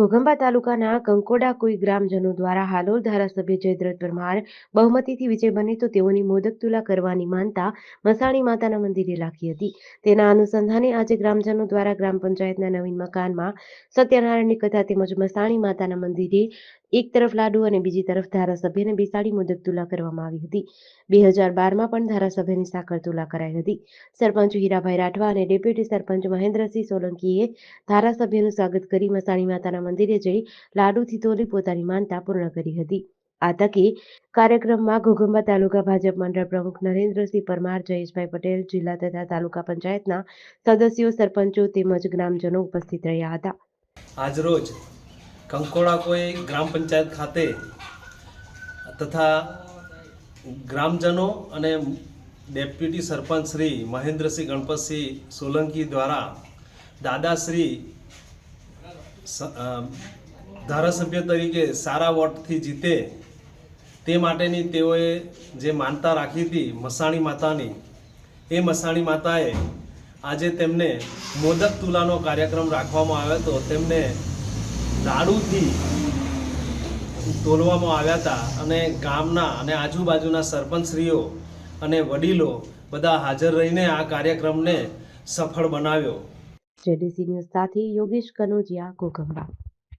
ઘોઘંબા તાલુકાના કંકોડા કોઈ ગ્રામજનો દ્વારા હાલોલ ધારાસભ્ય જયદ્રથ પરમાર બહુમતીથી વિજય બને તો તેઓની મોદક તુલા કરવાની માનતા મસાણી માતાના મંદિરે રાખી હતી। તેના અનુસંધાને આજે ગ્રામજનો દ્વારા ગ્રામ પંચાયતના નવીન મકાનમાં સત્યનારાયણની કથા તેમજ મસાણી માતાના મંદિરે એક તરફ લાડુ અને બીજી તરફ ધારાસભ્યને બેસાડી મોદક તુલા કરવામાં આવી હતી। 2012માં પણ ધારાસભ્યની સાકર તુલા કરાઈ હતી। સરપંચ હીરાભાઈ રાઠવા અને ડેપ્યુટી સરપંચ મહેન્દ્રસિંહ સોલંકીએ ધારાસભ્યનું સ્વાગત કરી મસાણી માતાના મંદિરે જઈ લાડુથી તોલી પોતાની માનતા પૂર્ણ કરી હતી। આ તકે કાર્યક્રમમાં ઘોઘંબા તાલુકા ભાજપ મંડળ પ્રમુખ નરેન્દ્રસિંહ પરમાર, જયેશભાઈ પટેલ, જિલ્લા તથા તાલુકા પંચાયતના સદસ્યો, સરપંચો તેમજ ગ્રામજનો ઉપસ્થિત રહ્યા હતા। આજરોજ કંકોડા કોઈ ગ્રામ પંચાયત ખાતે તથા ગ્રામજનો અને ડેપ્યુટી સરપંચ શ્રી મહેન્દ્રસિંહ ગણપતસિંહ સોલંકી દ્વારા દાદાશ્રી ધારાસભ્ય તરીકે સારા વોટથી જીતે તે માટેની તેઓએ જે માનતા રાખી હતી મસાણી માતાની, એ મસાણી માતાએ આજે તેમને મોદક તુલાનો કાર્યક્રમ રાખવામાં આવ્યો હતો। તેમને લાડુથી તોલવામાં આવ્યા હતા અને ગામના અને આજુબાજુના સરપંચશ્રીઓ અને વડીલો બધા હાજર રહીને આ કાર્યક્રમને સફળ બનાવ્યો। જેડીસી ન્યૂઝ સાથે યોગેશ કનોજિયા, ઘોઘંબા।